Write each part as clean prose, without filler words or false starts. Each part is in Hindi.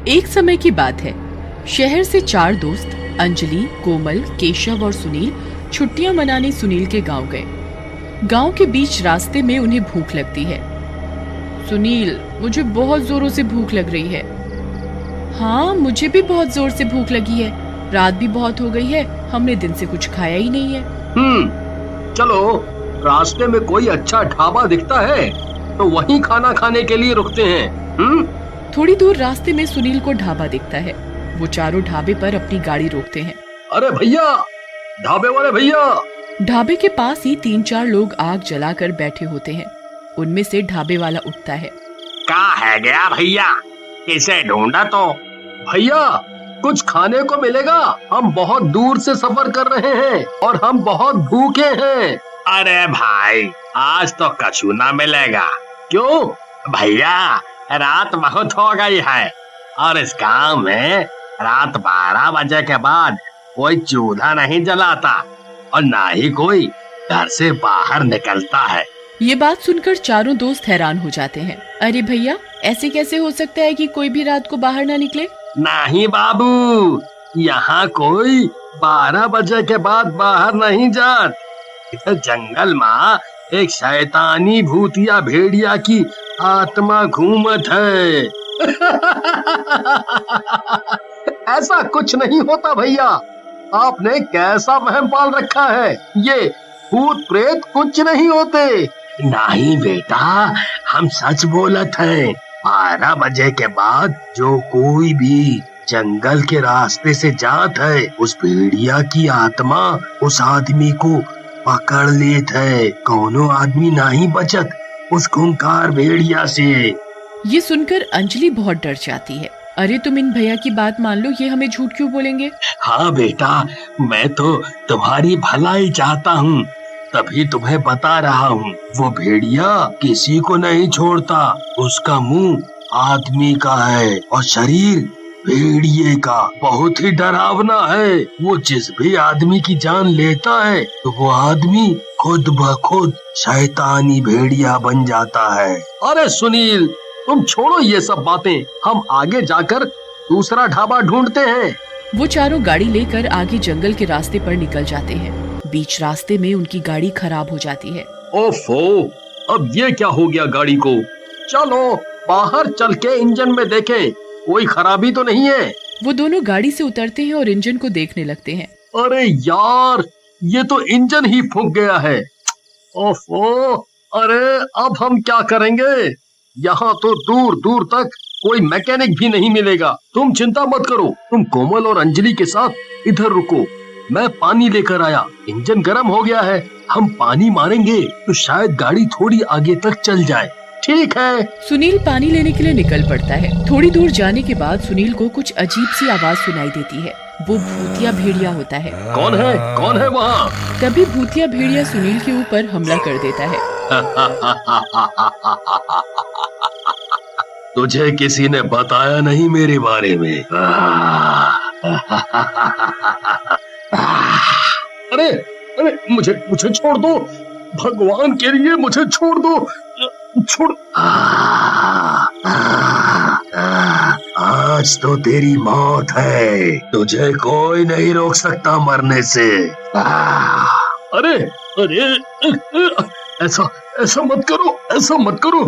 एक समय की बात है। शहर से 4 दोस्त अंजलि, कोमल, केशव और सुनील छुट्टियां मनाने सुनील के गांव गए। गांव के बीच रास्ते में उन्हें भूख लगती है। सुनील, मुझे बहुत जोरों से भूख लग रही है। हाँ, मुझे भी बहुत जोर से भूख लगी है। रात भी बहुत हो गई है, हमने दिन से कुछ खाया ही नहीं है। चलो, रास्ते में कोई अच्छा ढाबा दिखता है तो वहीं खाना खाने के लिए रुकते हैं। थोड़ी दूर रास्ते में सुनील को ढाबा दिखता है। वो चारों ढाबे पर अपनी गाड़ी रोकते हैं। अरे भैया, ढाबे वाले भैया। ढाबे के पास ही 3-4 लोग आग जलाकर बैठे होते हैं। उनमें से ढाबे वाला उठता है। क्या है गया भैया, इसे ढूंढा तो। भैया, कुछ खाने को मिलेगा? हम बहुत दूर से सफर कर रहे हैं और हम बहुत भूखे हैं। अरे भाई, आज तो कछु ना मिलेगा। क्यों? भैया, रात बहुत हो गई है और इस गांव में रात 12 बजे के बाद कोई चूल्हा नहीं जलाता और ना ही कोई घर से बाहर निकलता है। ये बात सुनकर चारों दोस्त हैरान हो जाते हैं। अरे भैया, ऐसे कैसे हो सकता है कि कोई भी रात को बाहर ना निकले? नहीं बाबू, यहाँ कोई 12 बजे के बाद बाहर नहीं जात। इधर जंगल में एक शैतानी भूतिया भेड़िया की आत्मा घूमत है। ऐसा कुछ नहीं होता भैया, आपने कैसा वहम पाल रखा है। ये भूत प्रेत कुछ नहीं होते। नहीं बेटा, हम सच बोलत हैं। 12 बजे के बाद जो कोई भी जंगल के रास्ते से जात है, उस भेड़िया की आत्मा उस आदमी को पकड़ लेत है। कौनो आदमी नहीं बचत उस खूंखार भेड़िया से। ये सुनकर अंजलि बहुत डर जाती है। अरे तुम इन भैया की बात मान लो, ये हमें झूठ क्यों बोलेंगे? हाँ बेटा, मैं तो तुम्हारी भलाई चाहता हूँ, तभी तुम्हें बता रहा हूँ। वो भेड़िया किसी को नहीं छोड़ता। उसका मुंह आदमी का है और शरीर भेड़िए का। बहुत ही डरावना है। वो जिस भी आदमी की जान लेता है तो वो आदमी खुद ब खुद शैतानी भेड़िया बन जाता है। अरे सुनील, तुम छोड़ो ये सब बातें, हम आगे जाकर दूसरा ढाबा ढूंढते हैं। वो चारों गाड़ी लेकर आगे जंगल के रास्ते पर निकल जाते हैं। बीच रास्ते में उनकी गाड़ी खराब हो जाती है। ओफो, अब ये क्या हो गया गाड़ी को? चलो बाहर चल के इंजन में देखें, कोई खराबी तो नहीं है। वो दोनों गाड़ी से उतरते हैं और इंजन को देखने लगते हैं। अरे यार, ये तो इंजन ही फूंक गया है। ओफो, अरे अब हम क्या करेंगे? यहाँ तो दूर दूर तक कोई मैकेनिक भी नहीं मिलेगा। तुम चिंता मत करो, तुम कोमल और अंजलि के साथ इधर रुको, मैं पानी लेकर आया। इंजन गर्म हो गया है, हम पानी मारेंगे तो शायद गाड़ी थोड़ी आगे तक चल जाए। ठीक है। सुनील पानी लेने के लिए निकल पड़ता है। थोड़ी दूर जाने के बाद सुनील को कुछ अजीब सी आवाज सुनाई देती है। वो भूतिया भेड़िया होता है। कौन है? कौन है वहाँ? तभी भूतिया भेड़िया सुनील के ऊपर हमला कर देता है। तुझे किसी ने बताया नहीं मेरे बारे में? अरे अरे, मुझे छोड़ दो, भगवान के लिए मुझे छोड़ दो, छोड़। आज तो तेरी मौत है, तुझे कोई नहीं रोक सकता मरने से। अरे अरे, ऐसा मत करो, ऐसा मत करो।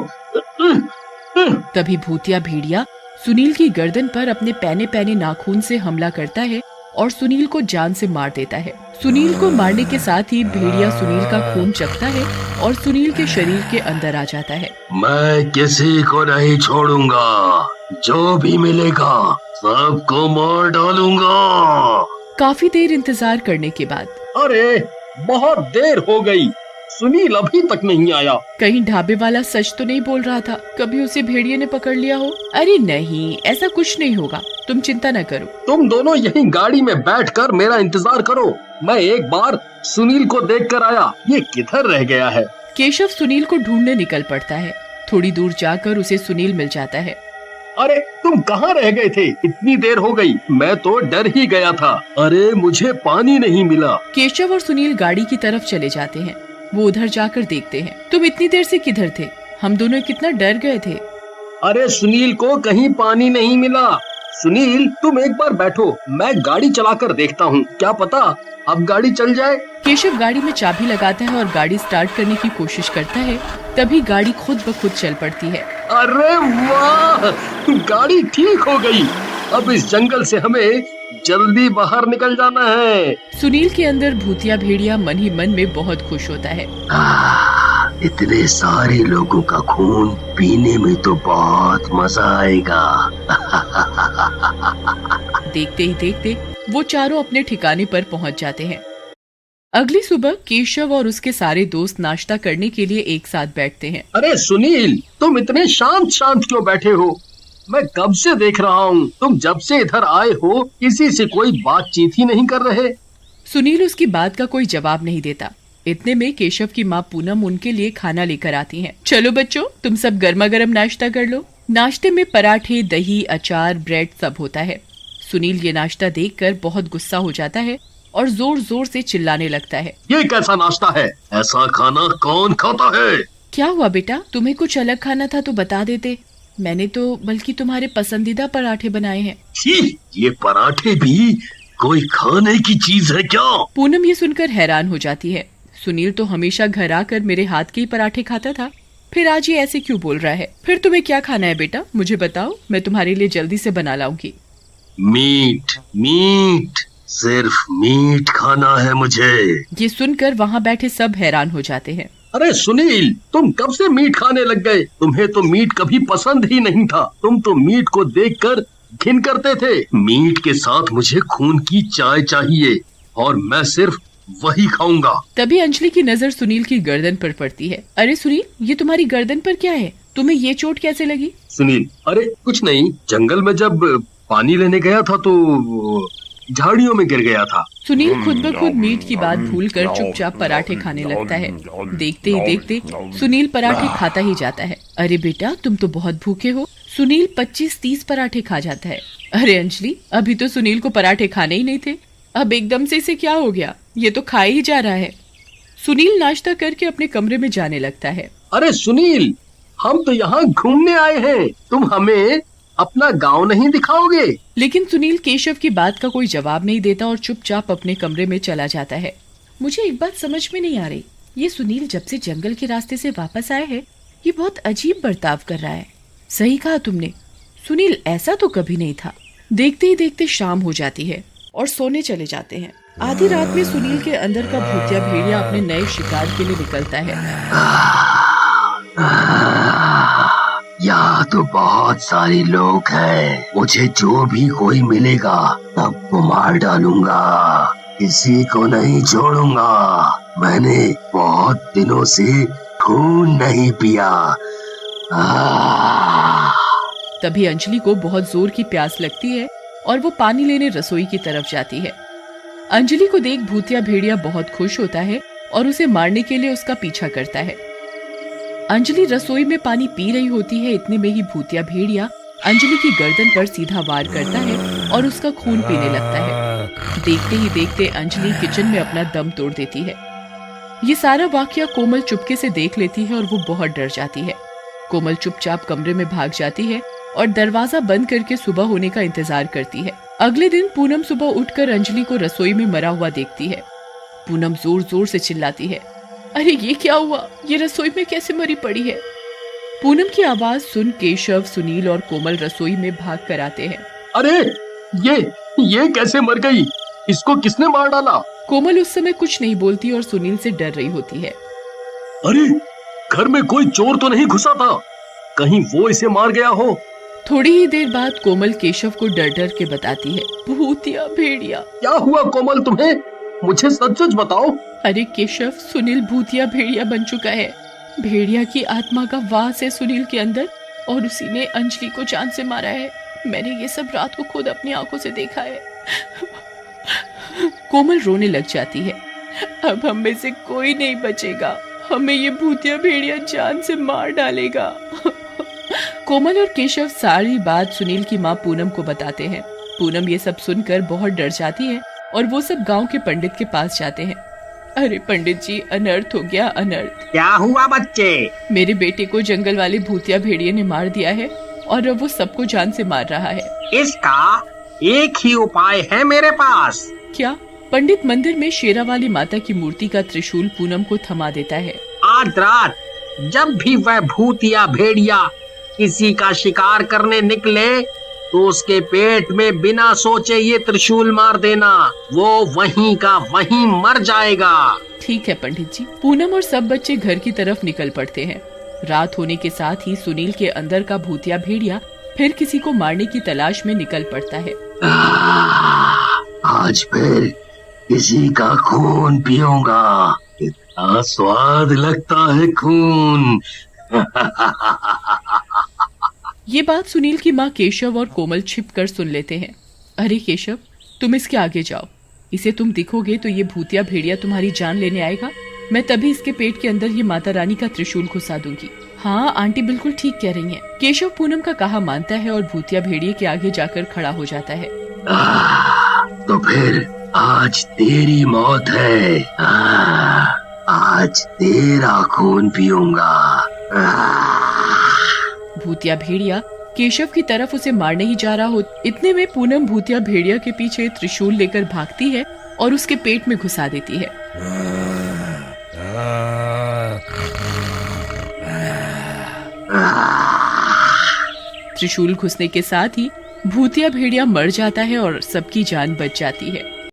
तभी भूतिया भेड़िया सुनील की गर्दन पर अपने पैने पैने नाखून से हमला करता है और सुनील को जान से मार देता है। सुनील को मारने के साथ ही भेड़िया सुनील का खून चखता है और सुनील के शरीर के अंदर आ जाता है। मैं किसी को नहीं छोड़ूंगा, जो भी मिलेगा सबको मार डालूंगा। काफी देर इंतजार करने के बाद, अरे बहुत देर हो गई, सुनील अभी तक नहीं आया। कहीं ढाबे वाला सच तो नहीं बोल रहा था? कभी उसे भेड़िए ने पकड़ लिया हो? अरे नहीं, ऐसा कुछ नहीं होगा, तुम चिंता न करो। तुम दोनों यहीं गाड़ी में बैठकर मेरा इंतजार करो, मैं एक बार सुनील को देखकर आया। ये किधर रह गया है? केशव सुनील को ढूंढने निकल पड़ता है। थोड़ी दूर जाकर उसे सुनील मिल जाता है। अरे तुम कहाँ रह गए थे? इतनी देर हो गई, मैं तो डर ही गया था। अरे मुझे पानी नहीं मिला। केशव और सुनील गाड़ी की तरफ चले जाते हैं। वो उधर जाकर देखते हैं। तुम इतनी देर से किधर थे? हम दोनों कितना डर गए थे। अरे सुनील को कहीं पानी नहीं मिला, सुनील, तुम एक बार बैठो, मैं गाड़ी चलाकर देखता हूँ, क्या पता अब गाड़ी चल जाए। केशव गाड़ी में चाबी लगाता है और गाड़ी स्टार्ट करने की कोशिश करता है। तभी गाड़ी खुद ब खुद चल पड़ती है। अरे वाह, गाड़ी ठीक हो गई। अब इस जंगल से हमें जल्दी बाहर निकल जाना है। सुनील के अंदर भूतिया भेड़िया मन ही मन में बहुत खुश होता है। इतने सारे लोगों का खून पीने में तो बहुत मजा आएगा। देखते ही देखते वो चारों अपने ठिकाने पर पहुंच जाते हैं। अगली सुबह केशव और उसके सारे दोस्त नाश्ता करने के लिए एक साथ बैठते हैं। अरे सुनील, तुम इतने शांत शांत क्यों बैठे हो? मैं कब से देख रहा हूँ, तुम जब से इधर आए हो किसी से कोई बातचीत ही नहीं कर रहे। सुनील उसकी बात का कोई जवाब नहीं देता। इतने में केशव की माँ पूनम उनके लिए खाना लेकर आती हैं। चलो बच्चों, तुम सब गर्मा गर्म नाश्ता कर लो। नाश्ते में पराठे, दही, अचार, ब्रेड सब होता है। सुनील ये नाश्ता देखकर बहुत गुस्सा हो जाता है और जोर जोर से चिल्लाने लगता है। ये कैसा नाश्ता है? ऐसा खाना कौन खाता है? क्या हुआ बेटा, तुम्हें कुछ अलग खाना था तो बता देते। मैंने तो बल्कि तुम्हारे पसंदीदा पराठे बनाए हैं। ये पराठे भी कोई खाने की चीज है क्या? पूनम ये सुनकर हैरान हो जाती है। सुनील तो हमेशा घर आकर मेरे हाथ के ही पराठे खाता था, फिर आज ये ऐसे क्यों बोल रहा है? फिर तुम्हें क्या खाना है बेटा, मुझे बताओ, मैं तुम्हारे लिए जल्दी से बना लाऊंगी। मीट, मीट, सिर्फ मीट खाना है मुझे। ये सुनकर वहाँ बैठे सब हैरान हो जाते हैं। अरे सुनील, तुम कब से मीट खाने लग गए? तुम्हें तो मीट कभी पसंद ही नहीं था। तुम तो मीट को देखकर घिन करते थे। मीट के साथ मुझे खून की चाय चाहिए और मैं सिर्फ वही खाऊंगा। तभी अंजलि की नजर सुनील की गर्दन पर पड़ती है। अरे सुनील, ये तुम्हारी गर्दन पर क्या है? तुम्हें ये चोट कैसे लगी? सुनील, अरे कुछ नहीं, जंगल में जब पानी लेने गया था तो झाड़ियों में गिर गया था। सुनील खुद ब खुद मीट की बात भूलकर चुपचाप पराठे खाने लगता है। देखते ही देखते सुनील पराठे खाता ही जाता है। अरे बेटा, तुम तो बहुत भूखे हो। सुनील 25-30 पराठे खा जाता है। अरे अंजलि, अभी तो सुनील को पराठे खाने ही नहीं थे, अब एकदम से इसे क्या हो गया? ये तो खा ही जा रहा है। सुनील नाश्ता करके अपने कमरे में जाने लगता है। अरे सुनील, हम तो यहाँ घूमने आए हैं, तुम हमें अपना गांव नहीं दिखाओगे? लेकिन सुनील केशव की बात का कोई जवाब नहीं देता और चुपचाप अपने कमरे में चला जाता है। मुझे एक बात समझ में नहीं आ रही, ये सुनील जब से जंगल के रास्ते से वापस आए हैं, ये बहुत अजीब बर्ताव कर रहा है। सही कहा तुमने, सुनील ऐसा तो कभी नहीं था। देखते ही देखते शाम हो जाती है और सोने चले जाते हैं। आधी रात में सुनील के अंदर का भूतिया भेड़िया अपने नए शिकार के लिए निकलता है। यहाँ तो बहुत सारे लोग हैं, मुझे जो भी कोई मिलेगा सबको मार डालूंगा, किसी को नहीं छोड़ूंगा। मैंने बहुत दिनों से खून नहीं पिया। तभी अंजलि को बहुत जोर की प्यास लगती है और वो पानी लेने रसोई की तरफ जाती है। अंजलि को देख भूतिया भेड़िया बहुत खुश होता है और उसे मारने के लिए उसका पीछा करता है। अंजलि रसोई में पानी पी रही होती है। इतने में ही भूतिया भेड़िया अंजलि की गर्दन पर सीधा वार करता है और उसका खून पीने लगता है। देखते ही देखते अंजलि किचन में अपना दम तोड़ देती है। ये सारा वाकया कोमल चुपके से देख लेती है और वो बहुत डर जाती है। कोमल चुपचाप कमरे में भाग जाती है और दरवाजा बंद करके सुबह होने का इंतजार करती है। अगले दिन पूनम सुबह उठकर अंजलि को रसोई में मरा हुआ देखती है। पूनम जोर जोर से चिल्लाती है, अरे ये क्या हुआ? ये रसोई में कैसे मरी पड़ी है? पूनम की आवाज सुन केशव, सुनील और कोमल रसोई में भाग कर आते हैं। अरे ये कैसे मर गई? इसको किसने मार डाला? कोमल उस समय कुछ नहीं बोलती और सुनील से डर रही होती है। अरे घर में कोई चोर तो नहीं घुसा था? कहीं वो इसे मार गया हो? थोड़ी ही देर बाद कोमल केशव को डर डर के बताती है, भूतिया भेड़िया। क्या हुआ कोमल तुम्हें? मुझे सच सच बताओ। अरे केशव, सुनील भूतिया भेड़िया बन चुका है। भेड़िया की आत्मा का वास है सुनील के अंदर और उसी ने अंजलि को जान से मारा है। मैंने ये सब रात को खुद अपनी आंखों से देखा है। कोमल रोने लग जाती है। अब हम में से कोई नहीं बचेगा, हमें ये भूतिया भेड़िया जान से मार डालेगा। कोमल और केशव सारी बात सुनील की माँ पूनम को बताते हैं। पूनम ये सब सुनकर बहुत डर जाती है और वो सब गांव के पंडित के पास जाते हैं। अरे पंडित जी, अनर्थ हो गया, अनर्थ। क्या हुआ बच्चे? मेरे बेटे को जंगल वाले भूतिया भेड़िए ने मार दिया है और अब वो सबको जान से मार रहा है। इसका एक ही उपाय है मेरे पास। क्या? पंडित मंदिर में शेरावाली माता की मूर्ति का त्रिशूल पूनम को थमा देता है। आज रात जब भी वह भूत या भेड़िया किसी का शिकार करने निकले तो उसके पेट में बिना सोचे ये त्रिशूल मार देना, वो वहीं का वहीं मर जाएगा। ठीक है पंडित जी। पूनम और सब बच्चे घर की तरफ निकल पड़ते हैं। रात होने के साथ ही सुनील के अंदर का भूतिया भेड़िया फिर किसी को मारने की तलाश में निकल पड़ता है। आज फिर किसी का खून पीऊंगा, इतना स्वाद लगता है खून। ये बात सुनील की माँ केशव और कोमल छिपकर सुन लेते हैं। अरे केशव, तुम इसके आगे जाओ, इसे तुम दिखोगे तो ये भूतिया भेड़िया तुम्हारी जान लेने आएगा। मैं तभी इसके पेट के अंदर ये माता रानी का त्रिशूल घुसा दूंगी। हाँ, आंटी बिल्कुल ठीक कह रही हैं। केशव पूनम का कहा मानता है और भूतिया भेड़िए के आगे जाकर खड़ा हो जाता है। तो फिर आज तेरी मौत है। आज तेरा खून पीऊंगा। भूतिया भेड़िया केशव की तरफ उसे मारने ही जा रहा हो, इतने में पूनम भूतिया भेड़िया के पीछे त्रिशूल लेकर भागती है और उसके पेट में घुसा देती है। त्रिशूल घुसने के साथ ही भूतिया भेड़िया मर जाता है और सबकी जान बच जाती है।